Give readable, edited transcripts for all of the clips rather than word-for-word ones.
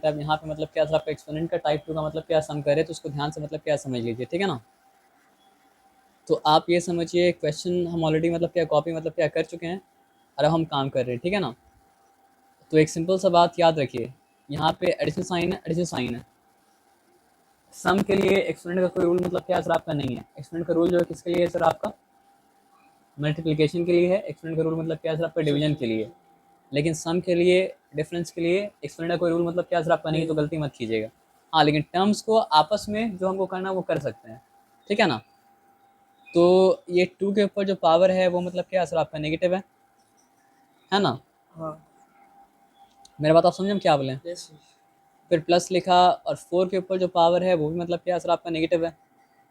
देता है। अब यहाँ पे मतलब क्या सर आपका एक्सपोनेंट का टाइप 2 का मतलब क्या सम करे, तो उसको ध्यान से मतलब क्या समझ लीजिए, ठीक है ना। तो आप ये समझिए क्वेश्चन हम ऑलरेडी मतलब क्या कॉपी मतलब क्या कर चुके हैं और अब हम काम कर रहे हैं, ठीक है ना। तो एक सिंपल सा बात याद रखिए, यहाँ पे एडिशन साइन है, एडिशन साइन है। सम के लिए एक्सपोनेंट का कोई रूल मतलब क्या सर आपका नहीं है। एक्सपोनेंट का रूल जो है किसके लिए है सर आपका, मल्टीप्लिकेशन के लिए है। एक्सपोनेंट का रूल मतलब क्या सर आपका डिवीजन के लिए। लेकिन सम के लिए, डिफरेंस के लिए एक्सपोनेंट का कोई रूल मतलब क्या सर आपका नहीं, तो गलती मत कीजिएगा। हाँ, लेकिन टर्म्स को आपस में जो हमको करना है वो कर सकते हैं, ठीक है ना। तो ये 2 के ऊपर जो पावर है वो मतलब क्या सर आपका नेगेटिव है ना। हाँ मेरा बात आप समझे हम क्या बोले। यस फिर प्लस लिखा और 4 के ऊपर जो पावर है वो भी मतलब क्या सर आपका नेगेटिव है।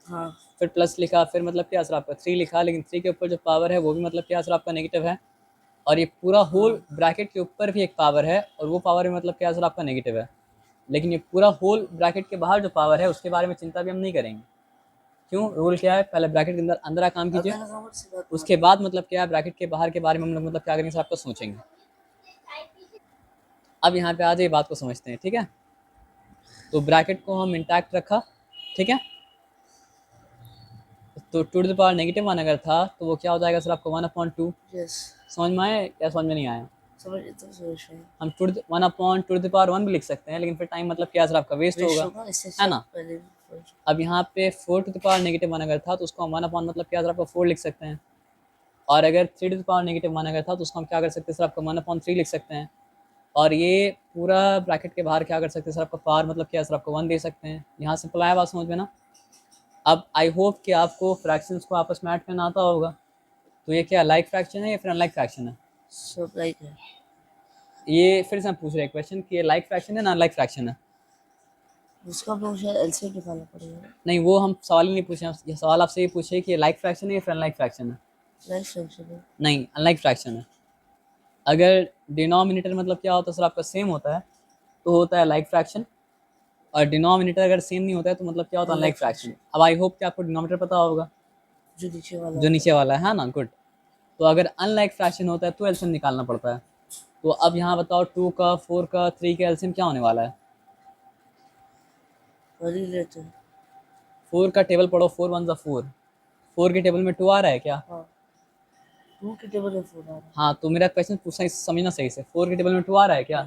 हाँ फिर प्लस लिखा, फिर मतलब क्या सर आपका 3 लिखा, लेकिन 3 के ऊपर जो पावर है वो भी मतलब क्या सर आपका नेगेटिव है। और ये पूरा होल ब्रैकेट के ऊपर भी एक पावर है और वो पावर भी मतलब क्या सर आपका नेगेटिव है। लेकिन ये पूरा होल ब्रैकेट के बाहर जो पावर है उसके बारे में चिंता भी हम नहीं करेंगे। क्यों, रूल क्या है, पहले ब्रैकेट के अंदर अंदर काम कीजिए, उसके बाद मतलब क्या है ब्रैकेट के बाहर के बारे में हम लोग मतलब क्या करेंगे सर आपको सोचेंगे। अब यहाँ पे आ जाइए, बात को समझते हैं, ठीक है। तो ब्रैकेट को हम इंटैक्ट रखा, ठीक है। तो to the power negative one अगर था तो वो क्या हो जाएगा सर आपको 1/2। यस समझ में आया या समझ में नहीं आया। समझ रहे हैं। हम 1/2 भी लिख सकते हैं, लेकिन फिर टाइम मतलब क्या सर आपका वेस्ट होगा, इससे है अच्छा ना। पहले अब यहाँ पे 4 to the power negative one अगर था तो उसको हम 1/, मतलब क्या सर आपका 4 लिख सकते हैं। और अगर 3 to the power negative one अगर था तो उसको हम क्या कर सकते हैं सर आपका 1/3 लिख सकते हैं। और ये पूरा ब्रैकेट के बाहर क्या कर सकते हैं सर आपका पावर मतलब क्या सर आपको 1 दे सकते हैं। यहाँ सिंपल आया बात समझ में ना। अब आई होप कि आपको फ्रैक्शंस को आपस में ऐड करना आता होगा। तो ये क्या लाइक फ्रैक्शन है या फिर अनलाइक फ्रैक्शन है। सब लाइक है। ये फिर से हम पूछ रहे हैं क्वेश्चन कि ये लाइक फ्रैक्शन है ना अनलाइक फ्रैक्शन है। उसका हम लोग शायद एलसीएम निकालना पड़ेगा। नहीं, वो हम सवाल ही नहीं पूछे, हम ये सवाल आपसे ये पूछे कि ये लाइक फ्रैक्शन है या फिर अनलाइक फ्रैक्शन है। लाइक फंक्शन है। नहीं, अनलाइक फ्रैक्शन है। अगर डिनोमिनेटर मतलब क्या होता है सर आपका सेम होता है तो होता है लाइक फ्रैक्शन, और डिनोमिनेटर अगर सेम नहीं होता है तो मतलब क्या होता है अनलाइक अनलाइक फ्रैक्शन। फ्रैक्शन अब आई होप कि आपको डिनोमिनेटर पता होगा, जो नीचे वाला जो होता नीचे वाला है ना, गुड। तो अगर अनलाइक फ्रैक्शन होता है तो एलसीएम निकालना पड़ता है। तो अब यहाँ बताओ 2 का 4 का 3 का एलसीएम क्या होने वाला है। है वही लेते हैं। 4 का टेबल पढ़ो, 4 वन ज़ा 4। 4 के टेबल में 2 आ रहा है क्या। हाँ 2 के टेबल में 4 आ रहा हाँ, तो मेरा क्वेश्चन पूछना समझना सही से, 4 के टेबल में 2 आ रहा है क्या,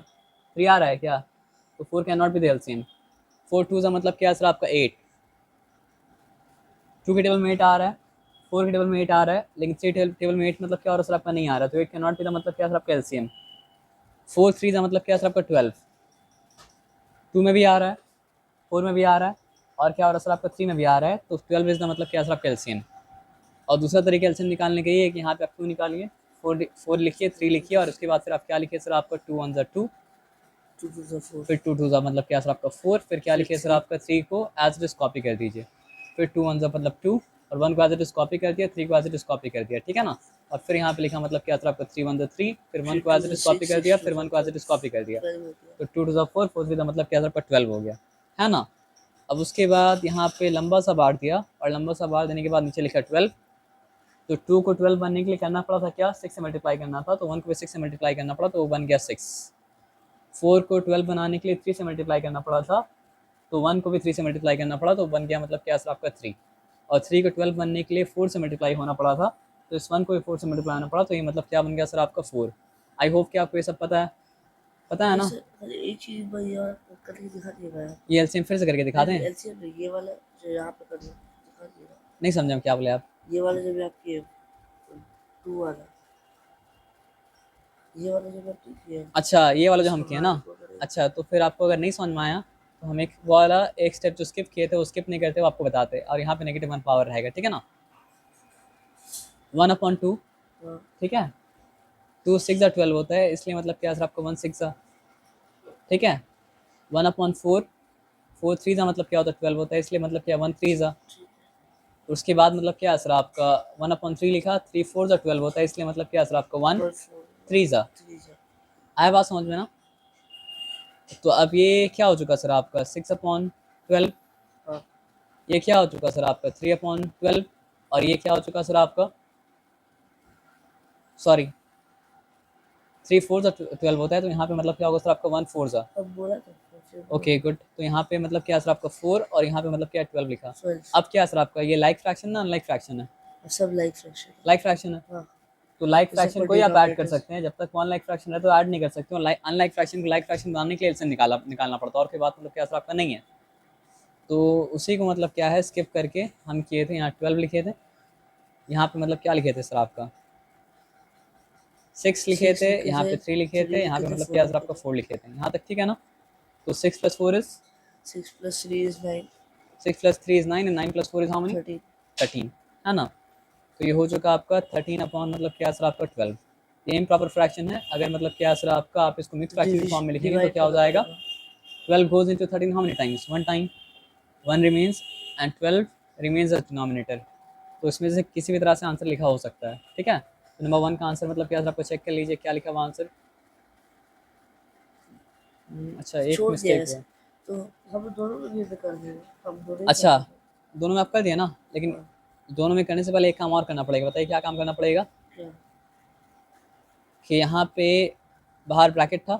3 आ रहा है क्या। तो 4 can not be the LCM. 4 to the मतलब क्या है सर आपका 8। 2 के टेबल में 8 आ रहा है, 4 के टेबल में 8 आ रहा है, लेकिन 3 टेबल में 8 मतलब क्या हो रहा है सर आपका नहीं आ रहा। तो 8 कैन नॉट बी द मतलब क्या सर आपका एलसीएम। 4 3 ज़ा मतलब क्या सर आपका 12। 2 में भी आ रहा है, 4 में भी आ रहा है, और क्या हो रहा है सर आपका 3 में भी आ रहा है। तो 12 इज द मतलब क्या सर आपका एलसीएम। और दूसरा तरीका एलसीएम निकालने का ये है कि यहाँ पे आप 2 निकालिए, 4 लिखिए, 3 लिखिए, और उसके बाद फिर आप क्या लिखिए सर आपका 2 वन ज़ा 2, 2 2 ज़ा 4 फिर 2 टू ज़ा मतलब क्या सर आपका 4, फिर क्या लिखिए सर आपका 3 को एज इट इज कॉपी कर दीजिए। फिर 2 वन ज़ा मतलब 2, और 1 को एज इट इज कॉपी कर दिया, 3 को एज इट इज कॉपी कर दिया, ठीक है ना। और फिर यहाँ पे लिखा मतलब क्या सर आपका 3 वन ज़ा 3, फिर 1 को एज इट इज कॉपी कर दिया, फिर 1 को एज इट इज कॉपी कर दिया। 12 हो गया। तो 2 टू ज़ा 4, 4 3 मतलब क्या सर आपका 12 हो गया, है ना। अब उसके बाद यहाँ पे लंबा सा बार दिया, और लंबा सा बार देने के बाद नीचे लिखा 12। तो 2 को 12 बनने के लिए करना पड़ा था क्या, 6 से मल्टीप्लाई करना था, तो 1 को भी 6 से मल्टीप्लाई करना पड़ा, तो वो बन गया 6। 4 को 12 बनाने के लिए 3 से मल्टीप्लाई करना पड़ा था, तो 1 को भी 3 से मल्टीप्लाई करना पड़ा, तो बन गया मतलब क्या सर आपका 3। और 3 को 12 बनने के लिए 4 से मल्टीप्लाई होना पड़ा था, तो इस 1 को भी 4 से मल्टीप्लाई होना पड़ा, तो ये मतलब क्या बन गया सर आपका 4। आई होप कि आपको ये सब पता है ना। वैसे एक चीज भैया करके दिखा दिएगा यार। ये एलसीएम फिर से करके दिखा दें। एलसीएम ये वाला जो यहाँ पे कर दिखा दिएगा। नहीं समझा हम क्या बोले आप। ये वाला जब आपके 2 वाला ये वाला जब आप किए अच्छा, ये वाला जो हम इसको किए हाँ ना। इसको करें। अच्छा, तो फिर आपको अगर नहीं समझ में आया तो हम एक वाला एक स्टेप जो स्किप किए थे वो स्किप नहीं करते, वो आपको बताते, और यहाँ पे -1 पावर रहेगा, ठीक है ना। 1/2, हाँ ठीक है। 2 6 ज़ा 12 होता है, इसलिए मतलब क्या सर आपको 1 6 ज़ा, ठीक है। 1/4, 4 3 ज़ा मतलब क्या होता है 12 होता है, इसलिए मतलब क्या 1 3 ज़ा। ठीक है। उसके बाद मतलब क्या सर आपका 1/3 लिखा, 3 4 ज़ा 12 होता है, इसलिए मतलब क्या सर आपका 1 1 3 ज़ा। 4 3 जा आया बात समझ में ना। तो अब ये क्या हो चुका सर आपका 6/12। हाँ ये क्या हो चुका सर आपका 3/12। और ये क्या हो चुका सर आपका, सॉरी 3 4 ज़ा 12 होता है, तो यहाँ पे मतलब क्या होगा सर आपका 1 4 ज़ा। अब बोला था ओके गुड। तो यहाँ पे मतलब क्या सर आपका 4 और यहाँ पे मतलब क्या 12 लिखा। 12 अब क्या सर आपका ये लाइक फ्रैक्शन ना अनलाइक फ्रैक्शन है? सब लाइक फ्रैक्शन। लाइक फ्रैक्शन है। हाँ, तो लाइक जैसे फ्रैक्शन पर को ही आप ऐड कर डिनोमिनेटर। सकते हैं, जब तक वन लाइक फ्रैक्शन है तो ऐड नहीं कर सकते हो। अनलाइक फ्रैक्शन को लाइक फ्रैक्शन बनाने के लिए एलसीएम निकालना पड़ता है, और के बाद मतलब क्या सर आपका नहीं है। तो उसी को मतलब क्या है स्किप करके हम किए थे, यहाँ 12 लिखे थे, यहाँ पे मतलब क्या लिखे थे सर आपका 6 लिखे 6 थे, लिखे यहाँ पे थे, 3 लिखे 3 थे, यहाँ लिखे पे थे, मतलब 4 क्या सर लिखे आपका थे। 4 लिखे थे। यहाँ तक ठीक है ना? तो 6 + 4 is 6 + 3 is 9, 6 + 3 is 9 and 9 + 4 is how many? 13। 13 है ना। तो ये हो चुका आपका 13 अपॉन मतलब क्या सर आपका 12। ये इम्प्रॉपर फ्रैक्शन है। अगर मतलब क्या सर आपका आप इसको मिक्स फ्रैक्शन की फॉर्म में लिखेंगे तो डिवाइड क्या हो करना जाएगा, पड़ेगा। 12 goes into 13 how many times? One time, one remains and 12 remains as denominator। तो इसमें से किसी भी तरह से आंसर लिखा हो सकता है, ठीक है। तो नंबर 1 का आंसर मतलब क्या सर आपको चेक कर लीजिए क्या लिखा हुआ आंसर। अच्छा एक छोड़ दिया मिस्टेक ऐसे, हुआ। तो हम दोनों में भी पे कर देंगे, हम दोनों ही कर अच्छा देंगे। दोनों में आप कर दिया ना, लेकिन हाँ, दोनों में करने से पहले एक काम और करना पड़ेगा। बताइए क्या काम करना पड़ेगा? क्या? कि यहाँ पे बाहर ब्रैकेट था,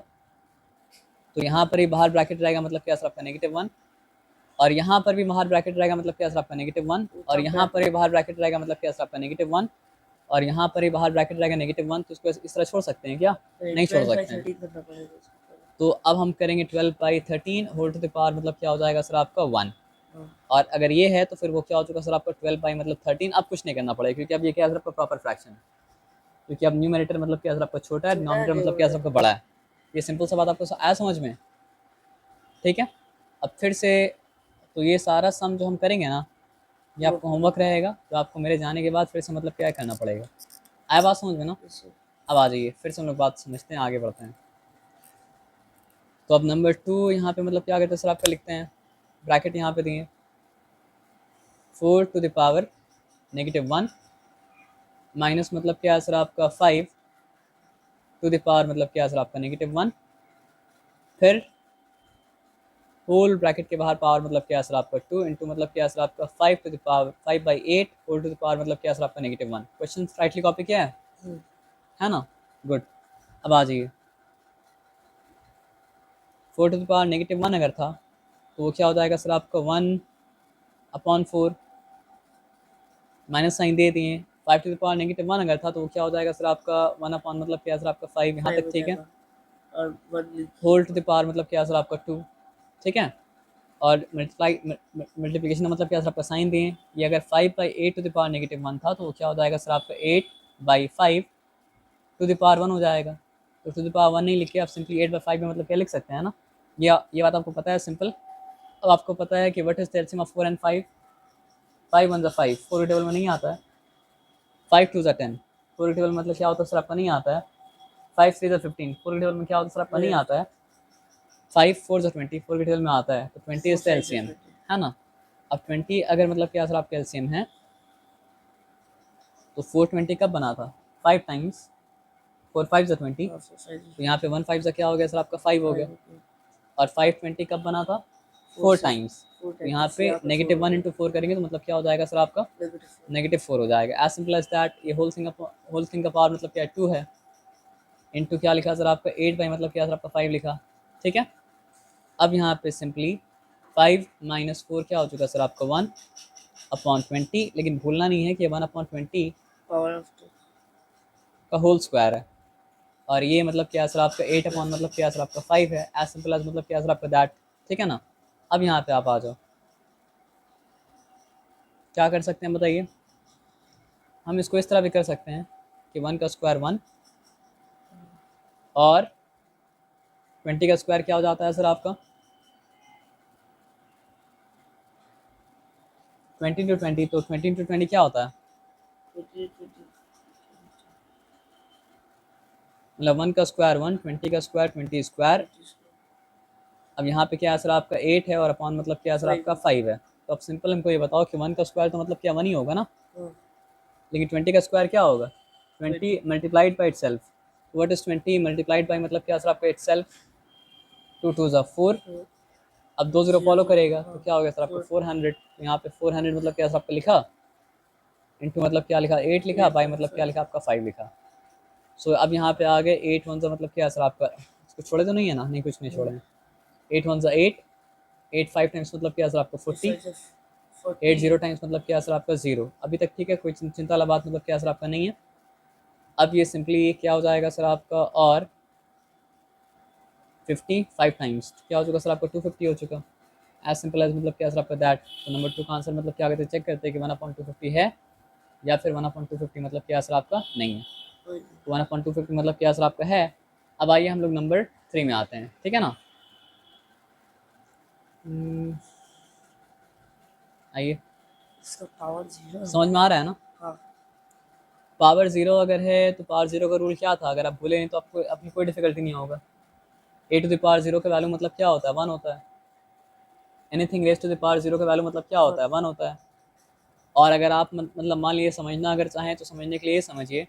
तो यहाँ पर ही बाहर ब्रैकेट रहेगा मतलब क्या सर आपका -1, और यहाँ पर भी बाहर ब्रैकेट रहेगा मतलब क्या सर आपका -1, और सब यहाँ बैक पर भी बाहर ब्रैकेट रहेगा मतलब क्या सर आपका -1, और यहाँ पर ही बाहर ब्रैकेट रहेगा -1। तो इसको इस तरह छोड़ सकते हैं क्या? नहीं छोड़ 12 by सकते हैं। 13 करना पड़ेगा इसको पहले। तो अब हम करेंगे 12/13 होल टू द पावर मतलब क्या हो जाएगा सर आपका 1। हाँ, और अगर ये है तो फिर वो क्या हो चुका सर आपका 12 मतलब 13। अब कुछ नहीं करना पड़ेगा क्योंकि अब ये क्या है सर आपका प्रॉपर फ्रैक्शन है, क्योंकि अब न्यूमरेटर मतलब क्या सर आपका छोटा है, छोटा है, डिनोमिनेटर मतलब क्या सर आपका डिनोमिनेटर बड़ा है। ये सिंपल सा बात आपको आया समझ में? ठीक है। अब फिर से तो ये सारा सम जो हम करेंगे ना, ये पूरा आपको पूरा होमवर्क रहेगा, तो आपको मेरे जाने के बाद फिर से मतलब क्या करना पड़ेगा। आया बात समझ में ना? ऐसे। अब आ जाइए फिर से हम लोग बात समझते हैं, आगे बढ़ते हैं। तो अब नंबर 2 यहाँ पे मतलब क्या करते हैं सर आपका लिखते हैं, ब्रैकेट यहाँ पे दिए 4 टू द पावर -1 माइनस मतलब क्या है सर आपका 5 टू द पावर मतलब क्या है सर आपका -1, फिर होल ब्रैकेट के बाहर पावर मतलब क्या है सर आपका 2 इंटू मतलब क्या है सर आपका 5 to the power 5/8 whole to the power मतलब क्या है सर आपका -1। क्वेश्चन राइटली कॉपी किया हम्म, है ना? गुड। अब आ जाइए 4 टू द पावर -1 अगर था तो वो क्या हो जाएगा सर आपका 1/4, माइनस साइन दे दिए। 5 टू द पावर -1 अगर था तो वो क्या हो जाएगा सर आपका 1 अपॉन मतलब क्या है सर आपका 5। यहाँ 5 तक हो ठीक है। जाएगा, और 1 लिख होल टू दीजिए। द पावर मतलब क्या है सर आपका 2, ठीक है। और मल्टीप्लिकेशन का मतलब क्या सर आपका साइन दिए। ये अगर 5/8 टू द पावर -1 था तो वो क्या हो जाएगा सर आपका 8/5 टू द पावर 1 हो जाएगा। तो टू द पावर 1 नहीं लिख के आप सिंपली 8/5 में मतलब क्या लिख सकते हैं ना। ये बात आपको पता है सिंपल। अब आपको पता है कि what is the LCM of 4 and 5। 5 1 5 4 के टेबल में नहीं आता है। 5 2 10 4 के टेबल में मतलब क्या होता है सर आपका नहीं आता है। 5 3 15 4 के टेबल में क्या होता है सर आपका नहीं नहीं, आता है। 5 4 20 4 के टेबल में आता है। तो 20 4 इज द 5 एलसीएम, 20। है ना। अब 20 अगर मतलब क्या सर आपका एलसीएम है तो 420 कब बना था? 5 टाइम्स 4 5 20। हाँ, 4 5 तो यहाँ पे 1 5 क्या हो गया सर आपका 5 हो गया। 5 और 520 कब बना था? 4 4 6 टाइम्स। 4 तो टाइम, यहाँ तो पे यहाँ पे 4 हो -1 गया, इंटू 4 करेंगे तो मतलब क्या हो जाएगा सर आपका -4। -4 हो जाएगा। As simple as that. ये होल थिंग का पावर मतलब क्या 2 है, इंटू क्या लिखा सर आपका 8 बाई मतलब क्या सर आपका 5 लिखा, ठीक है। अब यहाँ पे सिंपली 5 माइनस 4 क्या हो चुका सर आपका 1/20। लेकिन भूलना नहीं है कि 1/20 पावर ऑफ 2। का होल स्क्वायर है। और ये मतलब क्या सर आपका 8 अपॉन मतलब क्या सर आपका 5 है। एज सिंपल एज मतलब क्या सर आपका दैट, ठीक है ना। अब यहाँ पे आप आ जाओ, क्या कर सकते हैं बताइए। हम इसको इस तरह भी कर सकते हैं कि 1 का स्क्वायर 1 और 20 का स्क्वायर क्या हो जाता है सर आपका 20 × 20। तो 20 × 20 क्या होता है? 20 20 मतलब 1 का स्क्वायर 1, 20 का स्क्वायर 20 स्क्वायर। 20 अब यहाँ पे क्या है सर आपका 8 है और अपॉन मतलब क्या है सर 5 आपका 5 है। तो अब सिंपल हमको ये बताओ कि 1 का स्क्वायर तो मतलब क्या 1 ही होगा ना। हाँ, लेकिन 20 का स्क्वायर क्या होगा 20 20 multiplied by itself. What is 20 multiplied by मतलब क्या सर आपका इटसेल्फ 2 2 ज़ा 4। अब 2 0 फॉलो 0 करेगा तो हाँ, क्या हो गया सर आपका 4 400। यहाँ पे 400 मतलब क्या सर आपका लिखा, इंटू मतलब क्या लिखा 8 लिखा, 8 बाई बाई मतलब क्या 5। लिखा आपका 5 लिखा। सो अब यहाँ पे आ गए 8 1 सा मतलब क्या है सर आपका, इसको छोड़े तो नहीं है ना, नहीं कुछ नहीं छोड़े हैं। 8 वन ज़ा 8, 8 5 टाइम्स मतलब क्या सर आपका 40, 8 0 टाइम्स मतलब क्या सर आपका 0। अभी तक ठीक है, कोई चिंता वाला बात मतलब क्या सर आपका नहीं है। अब ये सिंपली क्या हो जाएगा सर आपका, और 55 टाइम्स क्या हो चुका सर आपका 250 हो चुका। एज सिंपल एज मतलब क्या सर आपका दैट। तो नंबर 2 का आंसर मतलब क्या करते हैं, चेक करते हैं कि 1/250 है या फिर 1/250 मतलब क्या सर आपका नहीं है। तो 1/250 मतलब क्या सर आपका है। अब आइए हम लोग नंबर 3 में आते हैं, ठीक है ना। आइए, इसका पावर 0 है। समझ में आ रहा है ना। हाँ। पावर 0 अगर है तो पावर 0 का रूल क्या था, अगर आप भूले नहीं तो आपको अपनी कोई डिफिकल्टी नहीं होगा। ए टू द पावर 0 का वैल्यू मतलब क्या होता है, 1 होता है। Anything raise to the power 0 का वैल्यू मतलब क्या होता है, 1 होता है। और अगर आप मतलब मान लीजिए समझना अगर चाहें तो समझने के लिए समझिए,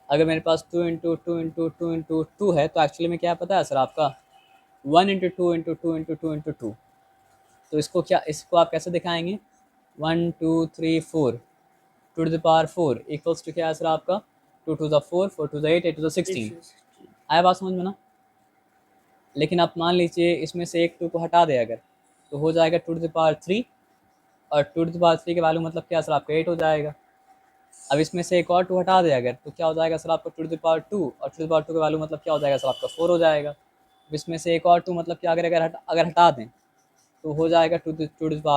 अगर मेरे पास 2 × 2 × 2 × 2 है तो एक्चुअली में क्या पता है सर आपका, 1 × 2 × 2 × 2 × 2। तो इसको क्या, इसको आप कैसे दिखाएंगे, 1 2 3 4 to the power 4 equals to क्या है सर आपका, 2 × 2 = 4, 4 × 2 = 8, 8 × 2 = 16। आया बात समझ में ना। लेकिन आप मान लीजिए इसमें से एक 2 को हटा दें अगर, तो हो जाएगा 2 × 3, और 2 × 3 के वैल्यू मतलब क्या सर आपका 8 हो जाएगा। अब इसमें से एक और 2 हटा दें अगर, तो क्या हो जाएगा सर आपका 2 × 2, और 2 × 2 का वैल्यू मतलब क्या हो जाएगा सर आपका 4 हो जाएगा। अब इसमें से एक और 2 मतलब क्या, अगर हटा दें तो हो जाएगा 2 ×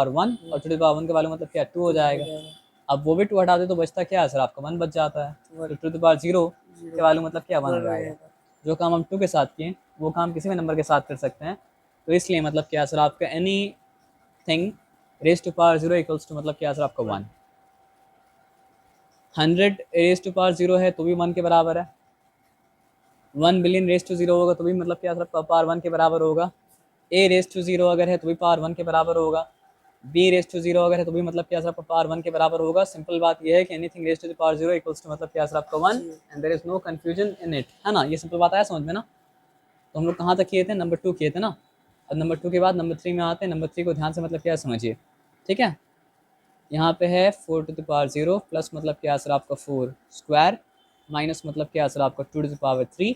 1, और 2 × 1 का वैल्यू मतलब क्या 2 हो जाएगा। अब वो भी 2 हटा दे तो बचता क्या है सर आपका 1 बच जाता है। तो 2 × 0 के वैल्यू मतलब क्या 1 हो जाएगा। जो काम हम 2 के साथ किए वो काम किसी भी नंबर के साथ कर सकते हैं। तो इसलिए मतलब क्या सर आपका anything raise to power 0 equals to मतलब क्या सर आपका 1। 100 रेज टू पावर 0 है तो भी 1 के बराबर है। 1 बिलियन रेज टू 0 होगा तो भी मतलब क्या सर आपका पावर 1 के बराबर होगा। ए रेज टू 0 अगर है तो भी पावर 1 के बराबर होगा। बी रेज टू 0 अगर है तो भी मतलब क्या सर आपका पावर 1 के बराबर होगा। सिंपल बात यह है कि anything raise to the power 0 equals to मतलब क्या सर आपका 1, and there is no confusion in it, है ना। ये सिंपल बात आया समझ में ना। तो हम लोग कहाँ तक किए थे, नंबर 2 किए थे ना। अब नंबर 2 के बाद नंबर 3 में आते हैं। नंबर 3 को ध्यान से मतलब क्या समझिए, ठीक है। यहाँ पे है 4 × 0 प्लस मतलब क्या सर आपका 4 स्क्वायर, माइनस मतलब क्या सर आपका 2 × 3,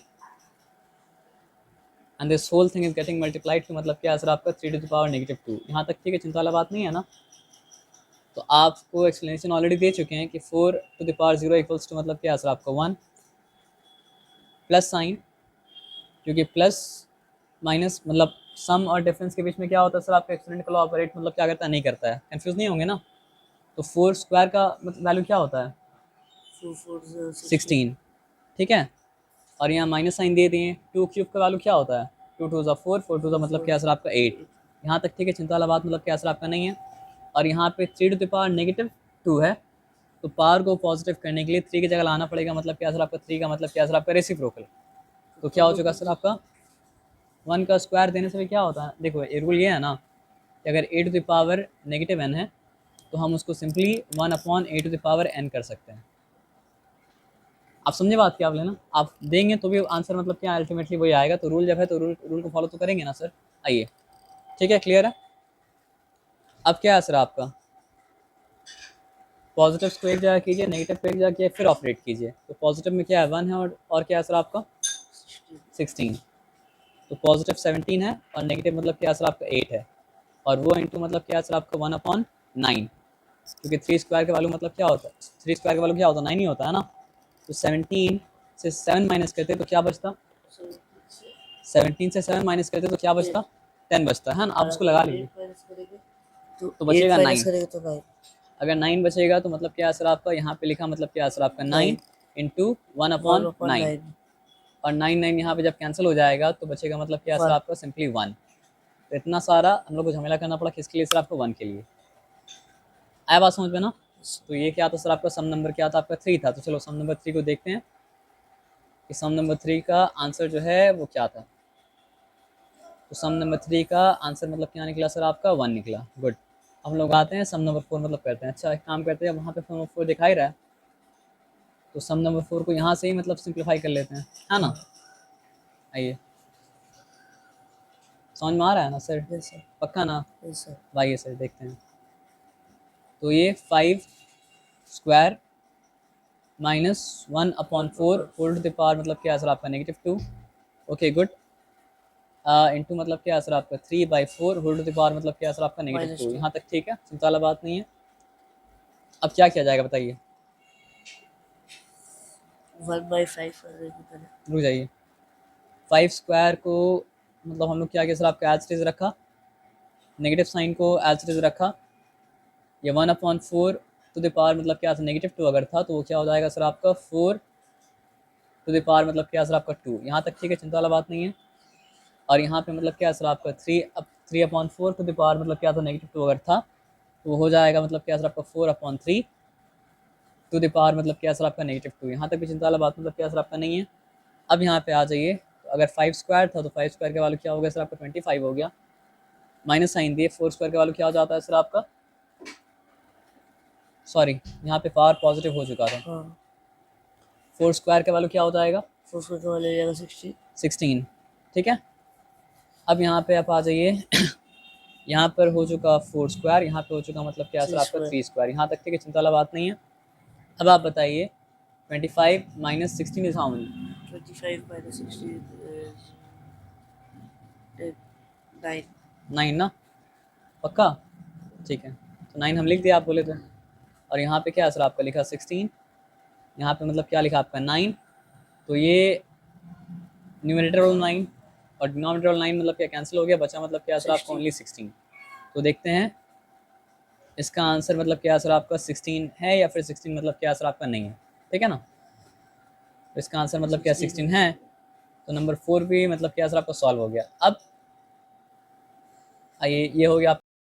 and this whole thing is getting multiplied to मतलब क्या सर आपका 3 × -2। यहाँ तक ठीक है, चिंता वाला बात नहीं है ना। तो आपको एक्सप्लेनेशन ऑलरेडी दे चुके हैं कि 4 × 0 इक्वल्स टू मतलब क्या सर आपका 1, प्लस साइन, क्योंकि प्लस माइनस मतलब सम और डिफरेंस के बीच में क्या होता है सर आपका एक्सपोनेंट ऑपरेट मतलब क्या करता है, नहीं करता है। कंफ्यूज नहीं होंगे ना। तो 4 स्क्वायर का मतलब वैल्यू क्या होता है 16, ठीक है। और यहाँ माइनस साइन दे दिए। 2 क्यूब का वैल्यू क्या होता है 2 2 ज़ा 4, 4 2 ज़ा मतलब क्या सर आपका 8। यहाँ तक ठीक है, चिंता वाला बात मतलब क्या सर आपका नहीं है। और यहाँ पे 3 × -2 है, तो पावर को पॉजिटिव करने के लिए 3 की जगह लाना पड़ेगा। मतलब क्या सर आपका 3 का मतलब क्या सर आपका रेसिप्रोकल। तो क्या हो चुका सर आपका 1 का स्क्वायर देने से भी क्या होता है, देखो ये रूल ये है ना कि अगर a⁻n है तो हम उसको सिंपली 1/a⁴n कर सकते हैं। आप समझे बात क्या आप लेना, आप देंगे तो भी आंसर मतलब क्या अल्टीमेटली वही आएगा। तो रूल जब है तो रूल को फॉलो तो करेंगे ना सर। आइए, ठीक है, क्लियर है। अब क्या है सर आपका, पॉजिटिव को एक जगह कीजिए, नेगेटिव को एक जगह कीजिए, फिर ऑपरेट कीजिए। तो पॉजिटिव में क्या है 1 है, और क्या है सर आपका 16। तो पॉजिटिव 17 है और नेगेटिव मतलब क्या सर आपका 8 है। और वो इंटू मतलब क्या सर आपका 1/9, क्योंकि 3 स्क्वायर का वैल्यू मतलब क्या होता है, 3 स्क्वायर का वैल्यू क्या होता है 9 ही होता है ना। तो 17 से 7 माइनस करते तो क्या बचता, 17 से 7 माइनस करते तो क्या बचता 10 बचता है ना। आप उसको लगा लीजिए तो बचेगा 9। तो 9। अगर 9 बचेगा तो मतलब क्या सर आपका यहाँ पे लिखा मतलब क्या सर आपका 9 इंटू 1/9। और 9 9 यहाँ पे जब कैंसिल हो जाएगा तो बचेगा मतलब क्या सर आपका सिंपली 1। तो इतना सारा हम लोग को झमेला करना पड़ा किसके लिए सर आपको 1 के लिए। आया बात समझ में ना। तो ये क्या था सर आपका सम नंबर क्या था आपका 3 था। तो चलो सम नंबर 3 को देखते हैं कि सम नंबर 3 का आंसर जो है वो क्या था। तो सम नंबर 3 का आंसर मतलब क्या निकला सर आपका 1 निकला। गुड। हम लोग आते हैं सम नंबर 4 मतलब करते हैं। अच्छा एक काम करते हैं, वहाँ पे सम नंबर 4 दिखा ही रहा है तो सम नंबर 4 को यहाँ से ही मतलब सिंप्लीफाई कर लेते हैं, है ना। आइए, समझ में आ रहा है ना सर, पक्का ना भाई। सर देखते हैं। तो ये 5 square -1/4 whole to the power मतलब क्या सर आपका -2। Okay good. इंटू मतलब क्या सर आपका 3/4 होल टू द पावर मतलब क्या सर आपका माइनस -2। 2 यहाँ तक ठीक है, चिंता वाला बात नहीं है। अब क्या किया जाएगा बताइए। 1/5 कर देंगे पहले। रुक जाइए, 5 स्क्वायर को मतलब हम लोग क्या किया सर आपका एज इट इज रखा, नेगेटिव साइन को एज इट इज रखा। ये 1/4 टू द पावर मतलब क्या था -2 अगर था तो वो क्या हो जाएगा सर आपका 4 टू द पावर मतलब क्या सर आपका 2। यहाँ तक ठीक है, चिंता वाला बात नहीं है। और यहाँ पे मतलब क्या सर आपका 3/4 टू द पावर मतलब क्या था -2 अगर था तो वो हो जाएगा मतलब क्या सर आपका 4/3 टू द पावर मतलब क्या सर आपका -2। यहाँ तक भी चिंता वाला बात मतलब क्या सर आपका नहीं है। अब यहाँ पे आ जाइए, तो अगर 5 स्क्वायर था तो 5 स्क्वायर के वैल्यू क्या हो गया सर आपका 25 हो गया। माइनस साइन दिए, 4 स्क्वायर का वैल्यू क्या हो जाता है सर आपका, सॉरी यहाँ पे पावर पॉजिटिव हो चुका था। हाँ 4 स्क्वायर का वैल्यू क्या हो जाएगा 4 स्क्वायर का वाले जाएगा 60। 16। ठीक है, अब यहाँ पे आप आ जाइए यहाँ पर हो चुका 4 स्क्वायर, यहाँ पे हो चुका मतलब क्या सर 3 आपका स्क्वायर 3 स्क्वायर। यहाँ तक ठीक है, चिंता वाला बात नहीं है। अब आप बताइए 25 minus 16 is how many. 25 minus 60 is 9। 9 ना, पक्का, ठीक है। तो 9 हम लिख दिया आप बोले तो। और यहाँ पे क्या सर आपका लिखा 16, यहाँ पे मतलब क्या लिखा आपका 9। तो ये न्यूमरेटर वाला 9 और डिनोमिनेटर वाला 9 मतलब क्या कैंसिल हो गया, बचा मतलब क्या सर आपका 60 ओनली 16। तो देखते हैं इसका आंसर मतलब क्या सर आपका 16 है या फिर 16 मतलब क्या सर आपका नहीं है। ठीक है ना, तो इसका आंसर मतलब क्या 16 है। तो नंबर 4 भी मतलब क्या सर आपका सॉल्व हो गया। अब आइए, ये हो गया